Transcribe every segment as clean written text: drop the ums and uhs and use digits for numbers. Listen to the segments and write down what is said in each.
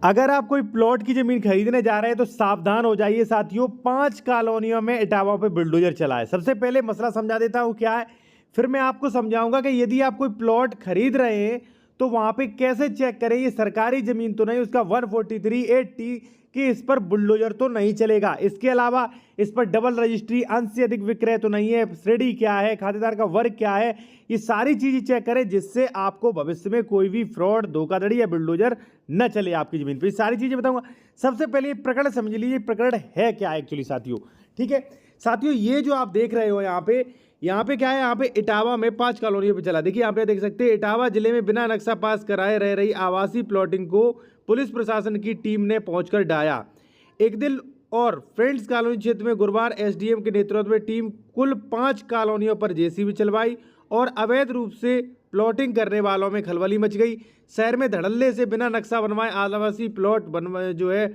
अगर आप कोई प्लॉट की जमीन खरीदने जा रहे हैं तो सावधान हो जाइए साथियों। 5 कॉलोनियों में इटावा पे बुलडोजर चला है। सबसे पहले मसला समझा देता हूँ क्या है, फिर मैं आपको समझाऊंगा कि यदि आप कोई प्लॉट खरीद रहे हैं तो वहां पे कैसे चेक करें ये सरकारी जमीन तो नहीं, उसका 143(80) कि इस पर बुलडोजर तो नहीं चलेगा। इसके अलावा इस पर डबल रजिस्ट्री, अंश से अधिक विक्रय तो नहीं है, श्रेणी क्या है, खातेदार का वर्ग क्या है, ये सारी चीजें चेक करें जिससे आपको भविष्य में कोई भी फ्रॉड, धोखाधड़ी या बुलडोजर न चले आपकी जमीन पे। ये सारी चीजें बताऊंगा। सबसे पहले ये प्रकरण समझ लीजिए, प्रकरण है क्या एक्चुअली साथियों। ठीक है साथियों, ये जो आप देख रहे हो यहाँ पे क्या है, यहाँ पे इटावा में 5 कॉलोनियों पे चला। देखिए यहाँ पे देख सकते हैं, इटावा जिले में बिना नक्शा पास कराए रह रही आवासीय प्लॉटिंग को पुलिस प्रशासन की टीम ने पहुंचकर ढाया। एक दिन और फ्रेंड्स कॉलोनी क्षेत्र में गुरुवार एसडीएम के नेतृत्व में टीम कुल 5 कॉलोनियों पर जेसीबी चलवाई और अवैध रूप से प्लॉटिंग करने वालों में खलबली मच गई। शहर में धड़ल्ले से बिना नक्शा बनवाए आवासीय प्लॉट बनवाए जो है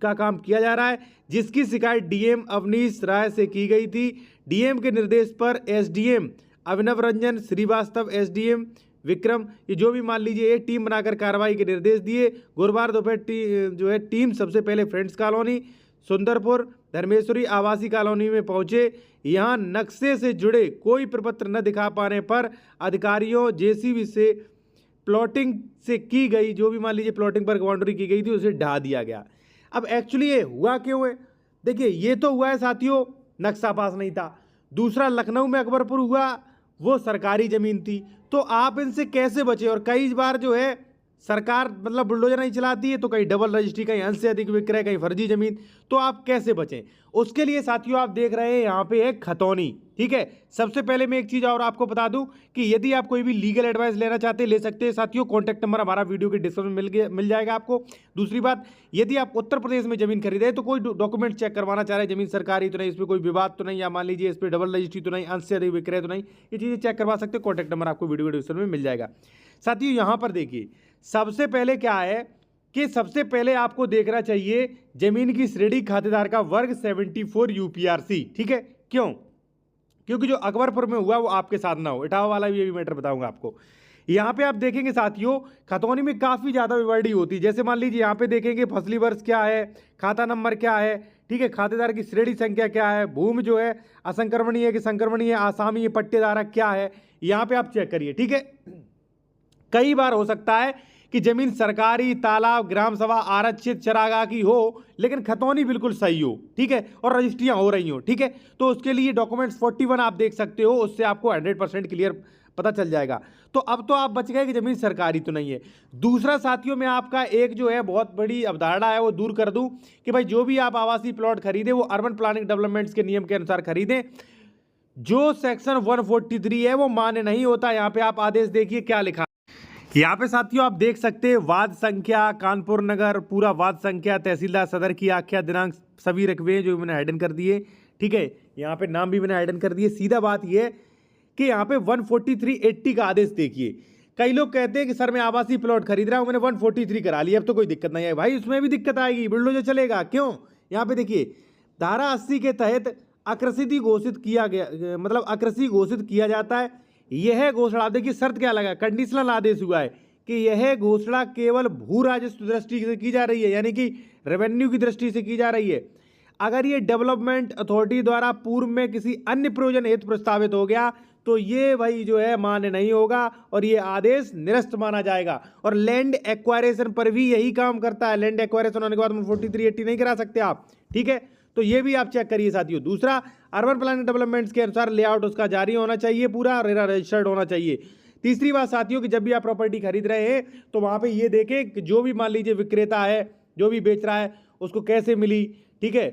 का काम किया जा रहा है, जिसकी शिकायत डीएम अवनीश राय से की गई थी। डीएम के निर्देश पर एसडीएम अभिनव रंजन श्रीवास्तव, एसडीएम विक्रम, ये जो भी मान लीजिए, एक टीम बनाकर कार्रवाई के निर्देश दिए। गुरुवार दोपहर जो है टीम सबसे पहले फ्रेंड्स कॉलोनी, सुंदरपुर, धर्मेश्वरी आवासीय कॉलोनी में पहुंचे। यहां नक्शे से जुड़े कोई प्रपत्र न दिखा पाने पर अधिकारियों जेसीबी से प्लॉटिंग से की गई, जो भी मान लीजिए प्लॉटिंग पर बाउंड्री की गई थी, उसे ढा दिया गया। अब एक्चुअली ये हुआ क्यों है, देखिए ये तो हुआ है साथियों, नक्शा पास नहीं था। दूसरा लखनऊ में अकबरपुर हुआ, वो सरकारी जमीन थी। तो आप इनसे कैसे बचे। और कई बार जो है सरकार मतलब बुलडोजर नहीं चलाती है तो कहीं डबल रजिस्ट्री, कहीं अंश से अधिक विक्रय, कहीं फर्जी जमीन, तो आप कैसे बचें। उसके लिए साथियों आप देख रहे हैं यहाँ पे एक खतौनी। ठीक है, सबसे पहले मैं एक चीज़ और आपको बता दूं कि यदि आप कोई भी लीगल एडवाइस लेना चाहते हैं ले सकते हैं साथियों। कॉन्टैक्ट नंबर हमारा वीडियो के डिस्क्रिप्शन में मिल जाएगा आपको। दूसरी बात, यदि आप उत्तर प्रदेश में जमीन खरीदे तो कोई डॉक्यूमेंट चेक करवाना चाह रहे हैं, जमीन सरकारी तो नहीं, इसमें कोई विवाद तो नहीं, या मान लीजिए इस पर डबल रजिस्ट्री तो नहीं, अंश से अधिक विक्रय तो नहीं, ये चीज़ें चेक करवा सकते हैं। कॉन्टैक्ट नंबर आपको वीडियो के डिस्क्रिप्शन में मिल जाएगा साथियों। यहाँ पर देखिए सबसे पहले क्या है कि सबसे पहले आपको देखना चाहिए जमीन की श्रेणी, खातेदार का वर्ग 74 यूपीआरसी। ठीक है, क्यों? क्योंकि जो अकबरपुर में हुआ वो आपके साथ ना हो। इटावा वाला भी मैटर बताऊंगा आपको। यहाँ पे आप देखेंगे साथियों, खतौनी में काफ़ी ज़्यादा विवर्डी होती है। जैसे मान लीजिए यहाँ पे देखेंगे फसली वर्ष क्या है, खाता नंबर क्या है, ठीक है, खातेदार की श्रेणी संख्या क्या है, भूमि जो है असंक्रमणीय है कि संक्रमणीय है, आसामी है, पट्टेदारक क्या है, यहाँ पे आप चेक करिए। ठीक है, कई बार हो सकता है कि जमीन सरकारी, तालाब, ग्राम सभा, आरक्षित चरागाह की हो, लेकिन खतौनी बिल्कुल सही हो। ठीक है, और रजिस्ट्रियां हो रही हो। ठीक है, तो उसके लिए डॉक्यूमेंट्स 41 आप देख सकते हो, उससे आपको 100% क्लियर पता चल जाएगा। तो अब तो आप बच गए कि जमीन सरकारी तो नहीं है। दूसरा साथियों, मैं आपका एक जो है बहुत बड़ी अवधारणा है वो दूर कर दूं कि भाई जो भी आप आवासीय प्लॉट खरीदें वो अर्बन प्लानिंग डेवलपमेंट्स के नियम के अनुसार खरीदें। जो सेक्शन 143 है वो मान्य नहीं होता। यहाँ पे आप आदेश देखिए क्या लिखा। यहाँ पे साथियों आप देख सकते हैं वाद संख्या, कानपुर नगर, पूरा वाद संख्या, तहसीलदार सदर की आख्या, दिनांक, सभी रकबे जो मैंने हाइडन कर दिए। ठीक है, यहाँ पे नाम भी मैंने हाइडन कर दिए। सीधा बात यह कि यहाँ पे 143(80) का आदेश देखिए। कई लोग कहते हैं कि सर मैं आवासीय प्लॉट खरीद रहा हूँ, मैंने 143 करा लिया, अब तो कोई दिक्कत नहीं है। भाई उसमें भी दिक्कत आएगी, बुलडोजर चलेगा। क्यों? यहाँ पे देखिए धारा 80 के तहत अकृषित घोषित किया गया, मतलब अकृषि घोषित किया जाता है। यह घोषणा, देखिए शर्त क्या लगा, कंडीशनल आदेश हुआ है कि यह घोषणा केवल भू राजस्व दृष्टि से की जा रही है, यानी कि रेवेन्यू की दृष्टि से की जा रही है। अगर ये डेवलपमेंट अथॉरिटी द्वारा पूर्व में किसी अन्य प्रयोजन हेतु प्रस्तावित हो गया तो ये भाई जो है मान्य नहीं होगा और ये आदेश निरस्त माना जाएगा। और लैंड एक्वायरेशन पर भी यही काम करता है। लैंड एक्वायरेशन होने के बाद 143(80) नहीं करा सकते आप। ठीक है, तो ये भी आप चेक करिए साथियों। दूसरा, अर्बन प्लानिंग डेवलपमेंट्स के अनुसार लेआउट उसका जारी होना चाहिए, पूरा रजिस्टर्ड होना चाहिए। तीसरी बात साथियों कि जब भी आप प्रॉपर्टी खरीद रहे हैं तो वहाँ पे ये देखें कि जो भी मान लीजिए विक्रेता है, जो भी बेच रहा है, उसको कैसे मिली। ठीक है,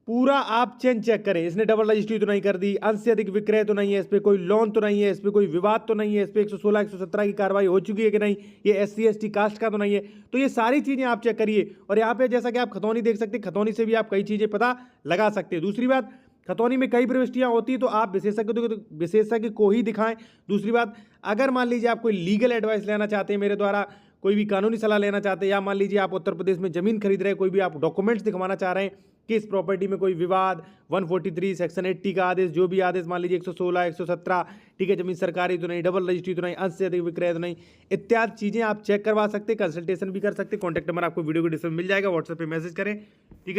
पूरा आप चेक करें, इसने डबल रजिस्ट्री तो नहीं कर दी, अंश से अधिक विक्रय तो नहीं है, इस पर कोई लोन तो नहीं है, इस पर कोई विवाद तो नहीं है, इस पर 116, 117 की कार्रवाई हो चुकी है कि नहीं, ये SC ST कास्ट का तो नहीं है। तो ये सारी चीज़ें आप चेक करिए। और यहाँ पे जैसा कि आप खतौनी देख सकते हैं, खतौनी से भी आप कई चीज़ें पता लगा सकते हैं। दूसरी बात, खतौनी में कई प्रविष्टियाँ होती तो आप विशेषज्ञ को ही दिखाएं। दूसरी बात, अगर मान लीजिए आप कोई लीगल एडवाइस लेना चाहते हैं मेरे द्वारा, कोई भी कानूनी सलाह लेना चाहते हैं, या मान लीजिए आप उत्तर प्रदेश में ज़मीन खरीद रहे हैं, कोई भी आप डॉक्यूमेंट्स दिखवाना चाह रहे हैं कि इस प्रॉपर्टी में कोई विवाद, 143 सेक्शन 80 का आदेश, जो भी आदेश मान लीजिए 116 117, ठीक है, जमीन सरकारी तो नहीं, डबल रजिस्ट्री तो नहीं, अंश से अधिक विक्रय तो नहीं, इत्यादि चीज़ें आप चेक करवा सकते हैं, कंसल्टेशन भी कर सकते हैं। कॉन्टैक्ट नंबर आपको वीडियो को डिस्क्रिप्शन में मिल जाएगा, व्हाट्सएप पे मैसेज करें, ठीक है।